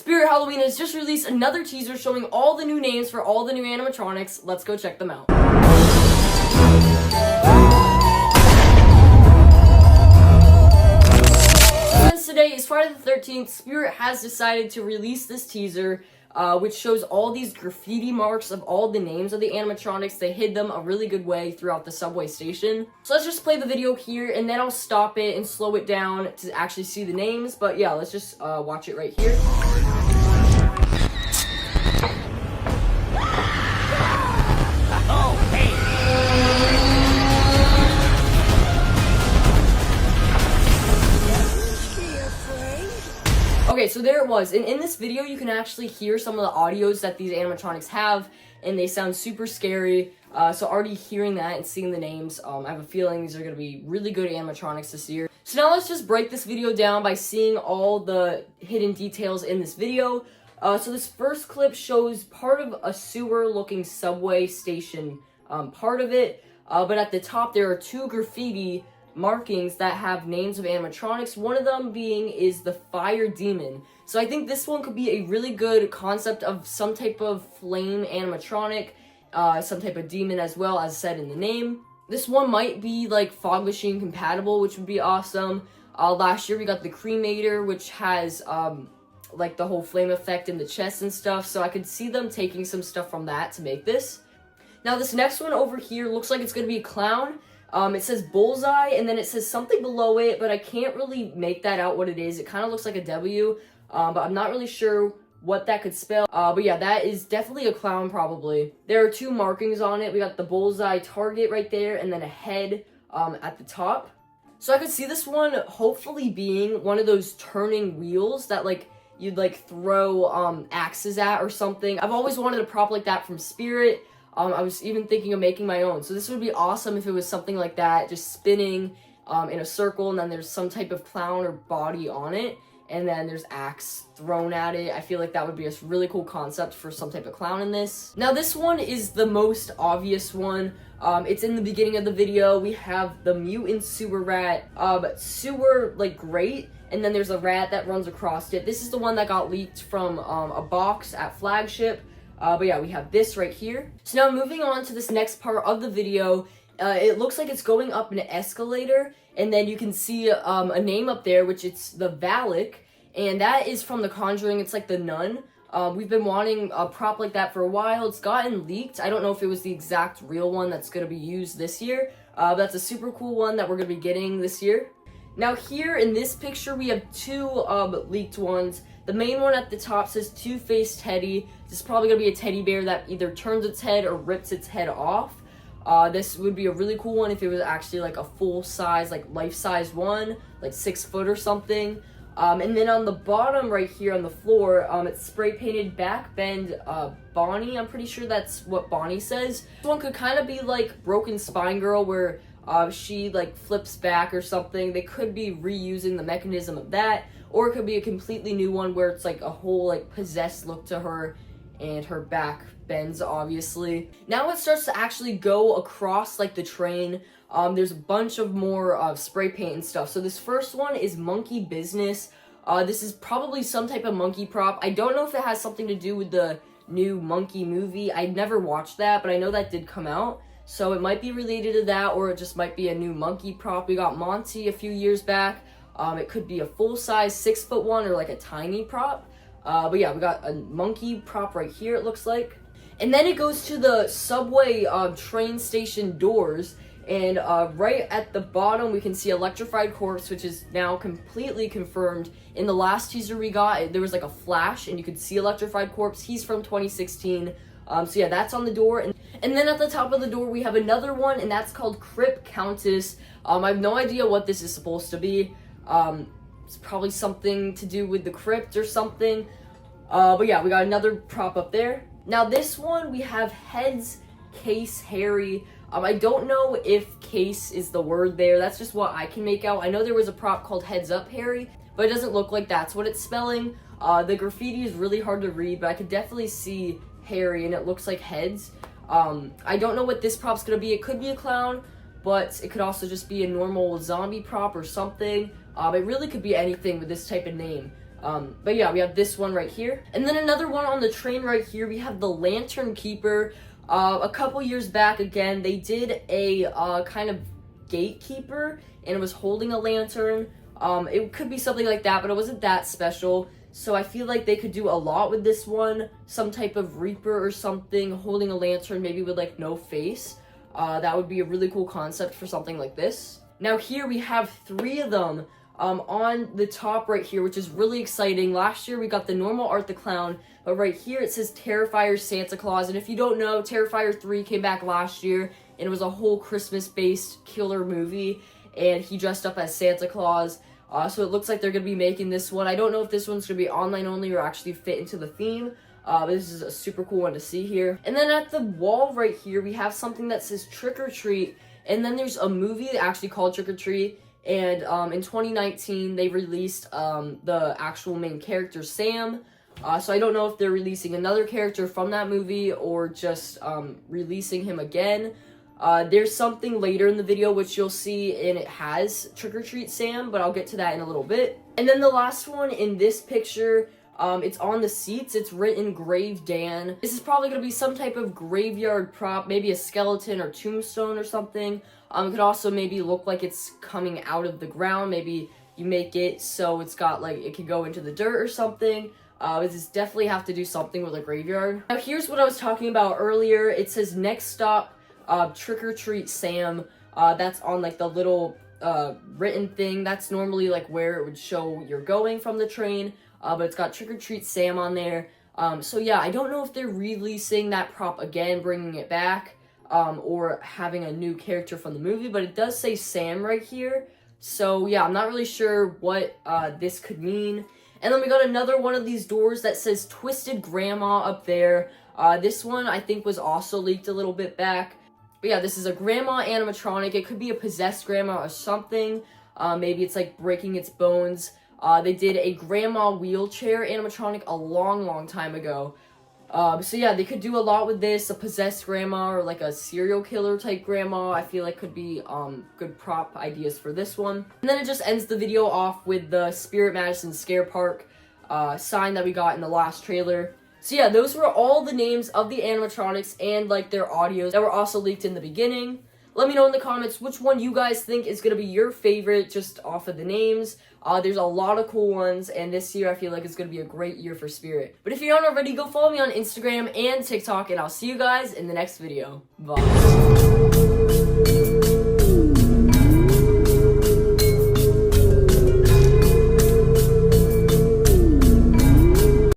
Spirit Halloween has just released another teaser showing all the new names for all the new animatronics. Let's go check them out. Since today is Friday the 13th, Spirit has decided to release this teaser, which shows all these graffiti marks of all the names of the animatronics. They hid them a really good way throughout the subway station. So let's just play the video here, and then I'll stop it and slow it down to actually see the names. But yeah, let's just watch it right here. Okay, so there it was, and in this video you can actually hear some of the audios that these animatronics have, and they sound super scary. So already hearing that and seeing the names, I have a feeling these are going to be really good animatronics this year. So now let's just break this video down by seeing all the hidden details in this video. So this first clip shows part of a sewer-looking subway station, part of it, but at the top there are two graffiti markings that have names of animatronics. One of them is the fire demon. So I think this one could be a really good concept of some type of flame animatronic, some type of demon as well, as said in the name. This one might be like fog machine compatible, which would be awesome. Last year we got the cremator, which has like the whole flame effect in the chest and stuff, so I could see them taking some stuff from that to make this. Now this next one over here looks like it's going to be a clown. It says bullseye, and then it says something below it, but I can't really make that out what it is. It kind of looks like a W, but I'm not really sure what that could spell. But yeah, that is definitely a clown, probably. There are two markings on it. We got the bullseye target right there, and then a head at the top. So I could see this one hopefully being one of those turning wheels that, like, you'd, like, throw axes at or something. I've always wanted a prop like that from Spirit. I was even thinking of making my own. So this would be awesome if it was something like that, just spinning in a circle, and then there's some type of clown or body on it, and then there's axe thrown at it. I feel like that would be a really cool concept for some type of clown in this. Now this one is the most obvious one. It's in the beginning of the video. We have the mutant sewer rat, sewer like grate, and then there's a rat that runs across it. This is the one that got leaked from a box at Flagship. But yeah, we have this right here. So now moving on to this next part of the video, it looks like it's going up an escalator, and then you can see a name up there, which it's the Valak, and that is from The Conjuring. It's like the nun. We've been wanting a prop like that for a while. It's gotten leaked. I don't know if it was the exact real one that's going to be used this year. But that's a super cool one that we're going to be getting this year. Now here in this picture, we have two leaked ones. The main one at the top says Two-Faced Teddy. This is probably going to be a teddy bear that either turns its head or rips its head off. This would be a really cool one if it was actually like a full-size, like life-size one, like 6 foot or something. And then on the bottom right here on the floor, it's spray-painted Back Bend Bonnie. I'm pretty sure that's what Bonnie says. This one could kind of be like Broken Spine Girl, where she like flips back or something. They could be reusing the mechanism of that, or it could be a completely new one where it's like a whole like possessed look to her and her back bends, obviously. Now it starts to actually go across like the train. There's a bunch of more spray paint and stuff. So this first one is Monkey Business. This is probably some type of monkey prop. I don't know if it has something to do with the new Monkey movie. I never watched that, but I know that did come out. So it might be related to that, or it just might be a new monkey prop. We got Monty a few years back. It could be a full-size 6 foot one or like a tiny prop. But yeah, we got a monkey prop right here, it looks like. And then it goes to the subway train station doors. And right at the bottom, we can see Electrified Corpse, which is now completely confirmed. In the last teaser we got, there was like a flash, and you could see Electrified Corpse. He's from 2016. So yeah, that's on the door. And then at the top of the door, we have another one, and that's called Crypt Countess. I have no idea what this is supposed to be. It's probably something to do with the crypt or something. But yeah, we got another prop up there. Now this one, we have Heads Case Harry. I don't know if case is the word there. That's just what I can make out. I know there was a prop called Heads Up Harry, but it doesn't look like that's what it's spelling. The graffiti is really hard to read, but I could definitely see Harry, and it looks like heads. I don't know what this prop's gonna be. It could be a clown, but it could also just be a normal zombie prop or something. It really could be anything with this type of name. But yeah, we have this one right here. And then another one on the train right here, we have the Lantern Keeper. A couple years back, again, they did a kind of gatekeeper, and it was holding a lantern. It could be something like that, but it wasn't that special. So I feel like they could do a lot with this one. Some type of Reaper or something holding a lantern, maybe with like no face. That would be a really cool concept for something like this. Now here we have 3 of them on the top right here, which is really exciting. Last year we got the normal Art the Clown, but right here it says Terrifier Santa Claus. And if you don't know, Terrifier 3 came back last year, and it was a whole Christmas-based killer movie, and he dressed up as Santa Claus. So it looks like they're going to be making this one. I don't know if this one's going to be online only or actually fit into the theme. But this is a super cool one to see here. And then at the wall right here, we have something that says Trick or Treat. And then there's a movie actually called Trick or Treat. And in 2019, they released the actual main character, Sam. So I don't know if they're releasing another character from that movie or just releasing him again. There's something later in the video which you'll see, and it has Trick or Treat Sam, but I'll get to that in a little bit. And then the last one in this picture, it's on the seats. It's written Grave Dan. This is probably going to be some type of graveyard prop, maybe a skeleton or tombstone or something. It could also maybe look like it's coming out of the ground. Maybe you make it so it's got like, it could go into the dirt or something. This definitely have to do something with a graveyard. Now here's what I was talking about earlier. It says next stop, Trick or Treat Sam. That's on like the little written thing. That's normally like where it would show you're going from the train. But it's got Trick or Treat Sam on there. So yeah, I don't know if they're releasing that prop again, bringing it back, or having a new character from the movie, but it does say Sam right here. So yeah, I'm not really sure what this could mean. And then we got another one of these doors that says Twisted Grandma up there. This one I think was also leaked a little bit back. But yeah, this is a grandma animatronic. It could be a possessed grandma or something. Maybe it's like breaking its bones. They did a grandma wheelchair animatronic a long time ago. So yeah, they could do a lot with this. A possessed grandma or like a serial killer type grandma, I feel like could be good prop ideas for this one. And then it just ends the video off with the Spirit Madison Scare Park sign that we got in the last trailer. So yeah, those were all the names of the animatronics and like their audios that were also leaked in the beginning. Let me know in the comments which one you guys think is going to be your favorite just off of the names. There's a lot of cool ones, and this year I feel like it's going to be a great year for Spirit. But if you aren't already, go follow me on Instagram and TikTok, and I'll see you guys in the next video. Bye.